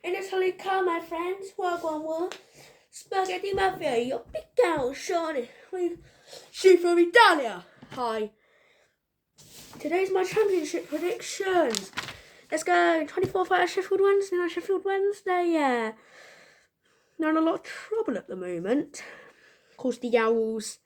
In Italy, come, my friends. Welcome. Spaghetti Mafia, your big down, Shawnee. She from Italia. Hi. Today's my championship predictions. Let's go. 24th out of Sheffield Wednesday. Now Sheffield Wednesday, yeah. They're in a lot of trouble at the moment. Of course, the Owls.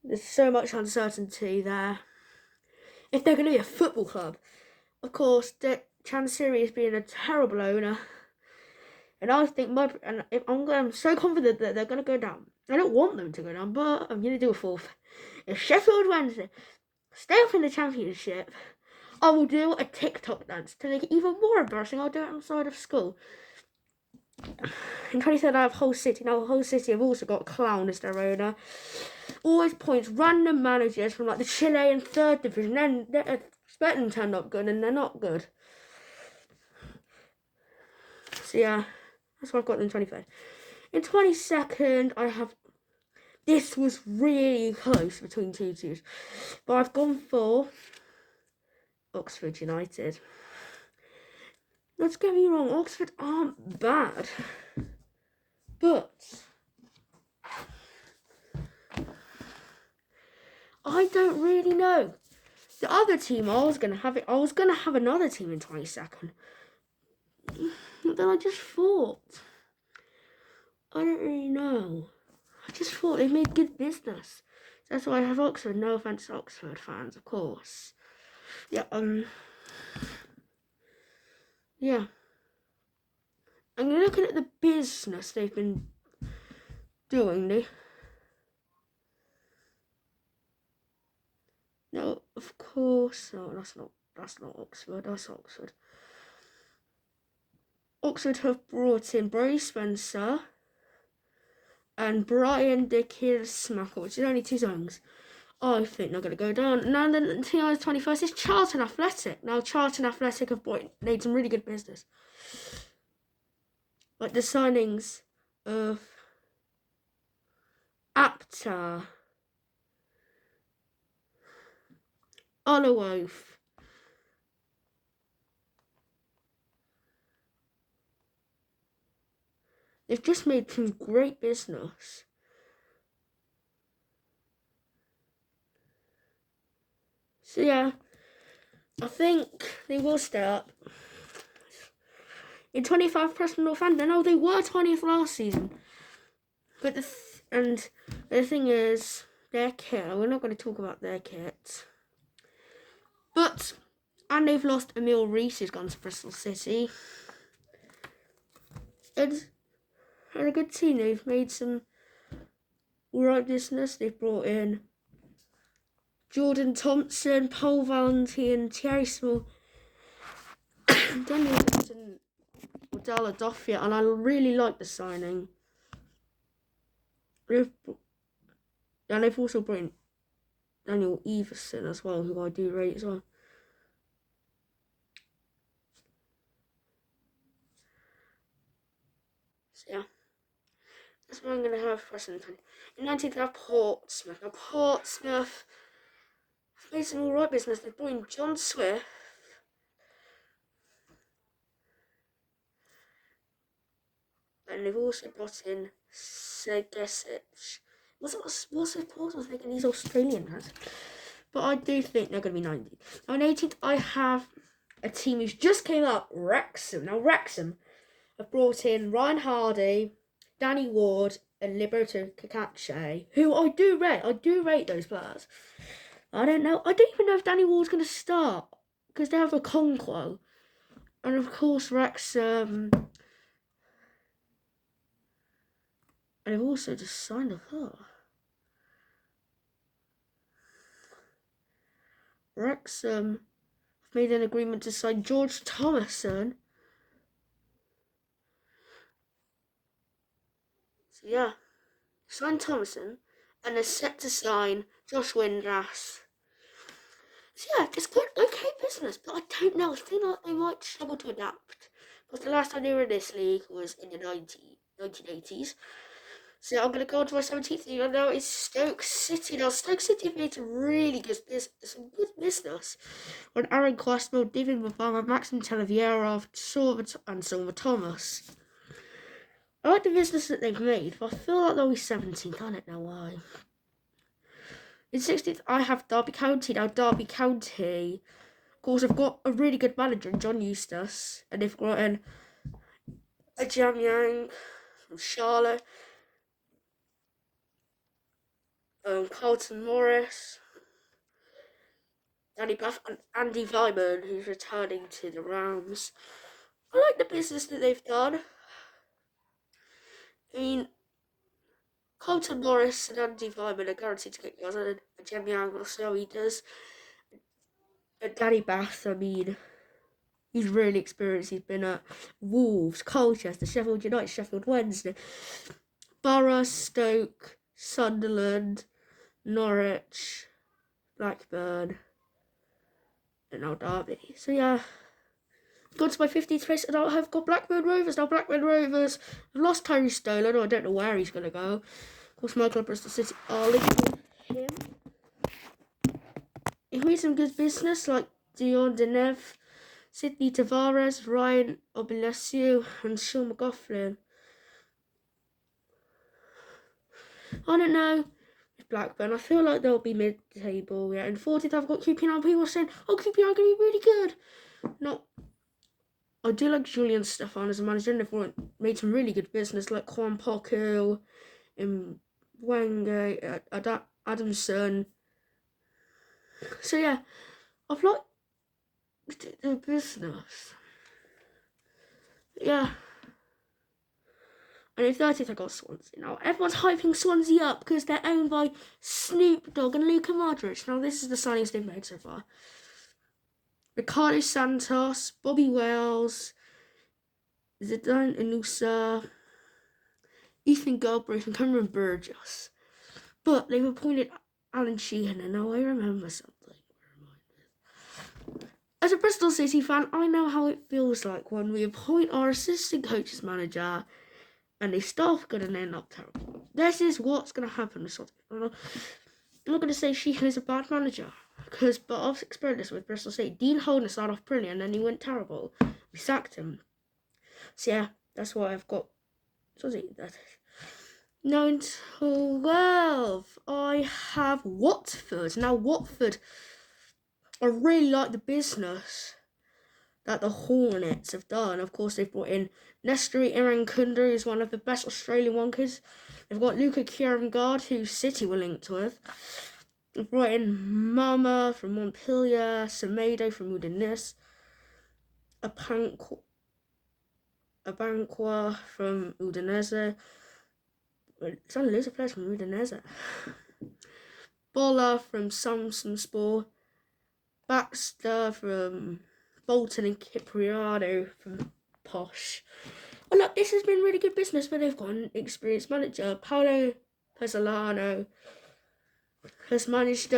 There's so much uncertainty there. If they're going to be a football club, of course, Chansiri is being a terrible owner. And I think I'm so confident that they're going to go down. I don't want them to go down, but I'm going to do a fourth. If Sheffield Wednesday stay up in the championship, I will do a TikTok dance to make it even more embarrassing. I'll do it outside of school. In 23rd, I have Hull City. Now, Hull City have also got Clown as their owner. Always points random managers from like the Chilean 3rd division. Then they're expecting them to turn up good, and they're not good. So yeah, that's what I've got in 23rd. In 22nd, I have. This was really close between two teams, but I've gone for Oxford United. Let's get me wrong, Oxford aren't bad, but I don't really know. The other team I was gonna have another team in 22nd, but then I just thought, I don't really know. I just thought they made good business. That's why I have Oxford. No offense to Oxford fans, of course. Yeah, yeah. And you're looking at the business they've been doing. No, of course not. That's not Oxford. That's Oxford. Oxford have brought in Bray Spencer and Brian De Smacker, which is only 2 songs. I think they're going to go down. Now the team is 21st is Charlton Athletic. Now Charlton Athletic have made some really good business. Like the signings of Aptar, Oliwoth, they've just made some great business. So yeah, I think they will stay up. In 25, Preston Northampton. No, they were 20th last season. But the thing is, their kit. We're not going to talk about their kit. And they've lost Emil Reese, who's gone to Bristol City. And a good team. They've made some alright business. They've brought in Jordan Thompson, Paul Valentine, Thierry Small, Daniel Wilson, Dalla Doffia, and I really like the signing. And they've also brought in Daniel Everson as well, who I do rate as well. So yeah, that's what I'm going to have for Preston. In 19th, I have Portsmouth. Now Portsmouth have made some alright business. They've brought in John Swift. And they've also brought in Segesic. What's with Portsmouth making these Australian guys? But I do think they're going to be 90. Now in 18th, I have a team who's just came up, Wrexham. Now Wrexham have brought in Ryan Hardy, Danny Ward, and Liberto Cacace, who I do rate. I do rate those players. I don't know. I don't even know if Danny Ward's going to start because they have a Conquo. And of course, Wrexham. And they've also just signed a player. Wrexham have made an agreement to sign George Thomason. So yeah, sign Thomason, and they're set to sign Josh Windras. So yeah, it's good, okay business, but I don't know. I feel like they might struggle to adapt because the last time they were in this league was in the 1980s. So I'm going to go on to my 17th team. Now it's Stoke City. Now Stoke City have made some really some good business. On Aaron Cosmo, David Mabama, Maxim Televiera, and Silver Thomas. I like the business that they've made, but I feel like they'll be 17th. I don't know why. In 16th, I have Derby County. Now Derby County, of course, have got a really good manager, John Eustace, and they've got in a Jam Yang from Charlotte. Carlton Morris, Danny Buff, and Andy Vyman, who's returning to the Rams. I like the business that they've done. I mean, Carlton Morris and Andy Vyman are guaranteed to get goals, and Jem Yang will see how he does. And Danny Bath, I mean, he's really experienced. He's been at Wolves, Colchester, Sheffield United, Sheffield Wednesday, Borough, Stoke, Sunderland, Norwich, Blackburn, and now Derby. So yeah, gone to my 15th place, and I've got Blackburn Rovers. Now Blackburn Rovers have lost Tyree Stolen. I don't know where he's going to go. Of course, my club, Bristol City, are linking him. He made some good business, like Dion Deneuve, Sidney Tavares, Ryan Obilesiu, and Sean McGoughlin. I don't know. Blackburn, I feel like they'll be mid-table. Yeah, in 14th, I've got QPR. People saying, "Oh, QPR are going to be really good." No, I do like Julian Stefan as a manager, and they've made some really good business, like Kwan Poku, Wenge, Adamson. So yeah, I've liked the business. Yeah. And in 30th, I got Swansea. Now, everyone's hyping Swansea up because they're owned by Snoop Dogg and Luka Modric. Now, this is the signings they've made so far. Ricardo Santos, Bobby Wales, Zidane Inusa, Ethan Galbraith, and Cameron Burgess. But they've appointed Alan Sheehan, and now I remember something. As a Bristol City fan, I know how it feels like when we appoint our assistant coach's manager and the staff are going to end up terrible. This is what's going to happen. I'm not going to say Sheehan is a bad manager, but I've experienced this with Bristol City. Dean Holden started off brilliant and then he went terrible. We sacked him. So yeah, that's why I've got Swansea. 9 to 12, I have Watford. Now Watford, I really like the business that the Hornets have done. Of course, they've brought in Nestri Irankunda, who's one of the best Australian wonkers. They've got Luca Kieran-Gard, who City were linked with. They've brought in Mama from Montpellier, Semedo from Udinese, Abanqua from Udinese. It's only loads of players from Udinese. Bola from Samsunspor, Baxter from Bolton, and Cipriano from Posh. Well, look, this has been really good business, but they've got an experienced manager. Paolo Pezzolano has managed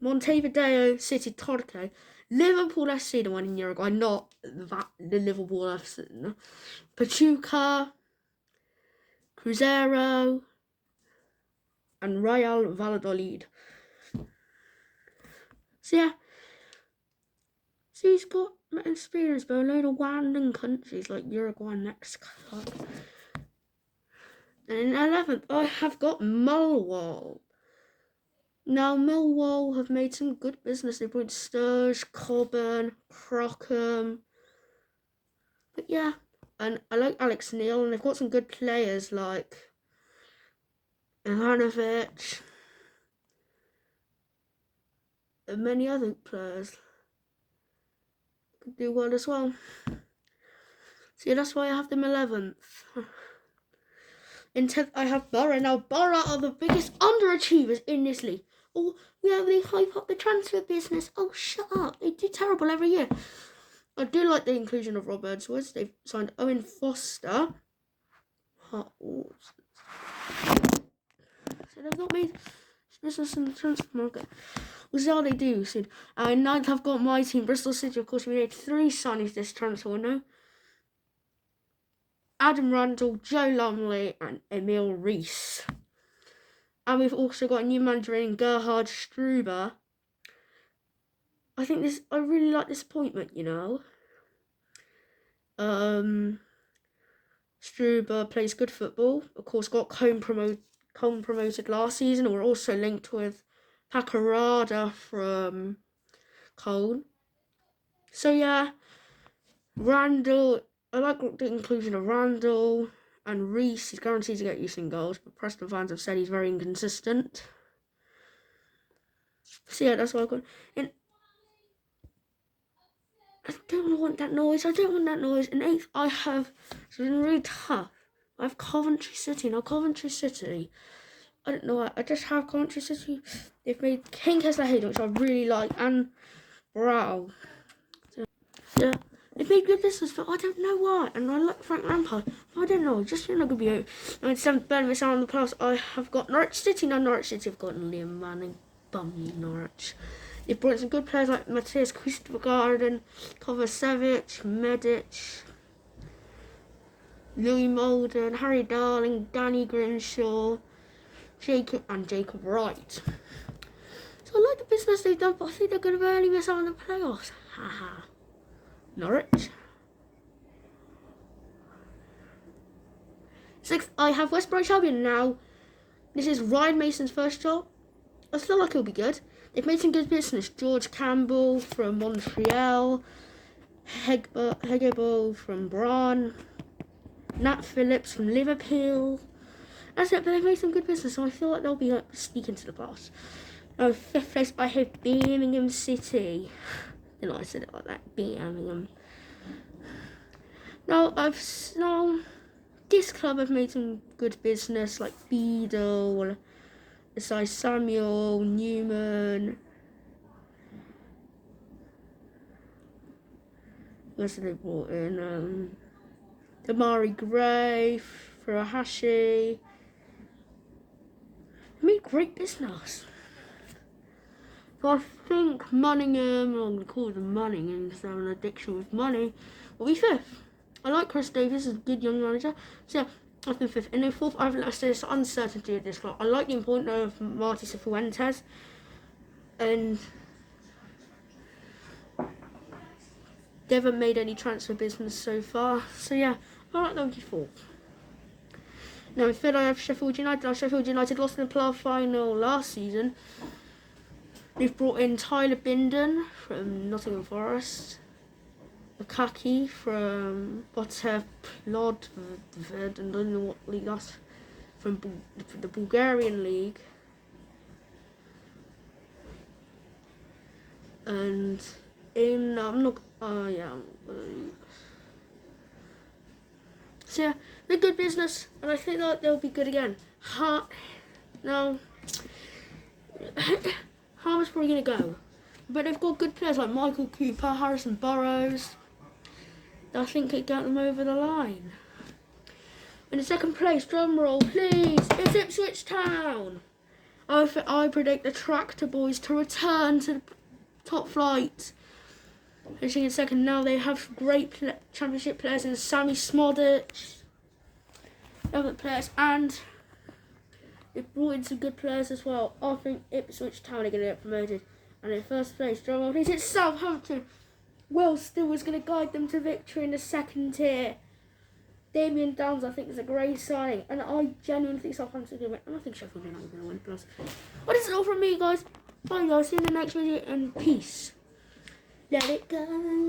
Montevideo City Torque, Liverpool FC, the one in Uruguay, not the Liverpool FC. No. Pachuca, Cruzeiro, and Real Valladolid. So yeah, so he's got experience by a load of random countries like Uruguay and Mexico. And in 11th, I have got Millwall. Now, Millwall have made some good business. They brought Sturge, Coburn, Crockham. But yeah, and I like Alex Neil, and they've got some good players like Ivanovic and many other players could do well as well. So yeah, that's why I have them 11th. In 10th, I have Borough. Now, Borough are the biggest underachievers in this league. Oh, yeah, they hype up the transfer business. Oh, shut up. They do terrible every year. I do like the inclusion of Rob Edwards. They've signed Owen Foster. So they've not made business in the transfer market. We'll see how they do soon. In 9th, I've got my team, Bristol City. Of course, we made 3 signings this transfer window. Adam Randall, Joe Lumley and Emil Rees. And we've also got a new manager in Gerhard Struber. I really like this appointment, you know. Struber plays good football. Of course, got Cone promoted last season. We're also linked with Pacarada from Cone. So yeah, Randall. I like the inclusion of Randall and Rees. He's guaranteed to get you some goals, but Preston fans have said he's very inconsistent. So yeah, that's what I've got. And I don't want that noise. In 8th, I have. It's been really tough. I have Coventry City. Now, Coventry City. I don't know. I just have Coventry City. They've made King Kessler Hayden, which I really like, and Brow. So, yeah, they've made good business, but I don't know why. And I like Frank Lampard. I don't know. Just feel like it'd be out. And with 7th Burnley on the plus, I have got Norwich City. Now, Norwich City have got Liam Manning. Bum you, Norwich. They've brought some good players like Matthias Christopher Garden, Kovacevic, Medic, Louis Molden, Harry Darling, Danny Grinshaw, Jacob Wright. So I like the business they've done, but I think they're going to barely miss out on the playoffs. Haha. Norwich. 6th, I have West Bromwich Albion now. This is Ryan Mason's first job. I feel like it'll be good. They've made some good business. George Campbell from Montreal, Hegebo from Brann, Nat Phillips from Liverpool. That's it, but they've made some good business, so I feel like they'll be sneaking to the playoffs. Now, 5th place, I have Birmingham City. You know, I said it like that, Birmingham. Now, this club have made some good business, like Beadle, Isai Samuel, Newman. What else have they brought in? Damari Gray, Furuhashi. They made great business. So I think Munningham, I'm going to call them Munningham because they're an addiction with money, will be 5th. I like Chris Davis, he's a good young manager. So yeah, I've been 5th. And then 4th, I've listed the uncertainty of this club. I like the appointment of Marty Cifuentes. And they haven't made any transfer business so far. So yeah, I like them 4th. Now in 3rd, I have Sheffield United. Now Sheffield United lost in the playoff final last season. They've brought in Tyler Binden from Nottingham Forest, Akaki from Botev-Plod, and I don't know what league that's from the Bulgarian league. And in so yeah, they're good business, and I think that they'll be good again. Now, Harmer's probably going to go, but they've got good players like Michael Cooper, Harrison Burrows. I think could get them over the line. In the 2nd place, drum roll please, it's Ipswich Town. I predict the Tractor Boys to return to the top flight. Finishing in 2nd now, they have great championship players in Sammy Smodic, other players, and they've brought in some good players as well. I think Ipswich Town are going to get promoted. And in 1st place, drum roll please, it's Southampton. Will Still is going to guide them to victory in the 2nd tier. Damien Downs, I think, is a great signing, and I genuinely think Southampton are going to win, and I think Sheffield United are going to win. Plus, well, this is all from me, guys. Bye, guys. See you in the next video, and peace. Let it go.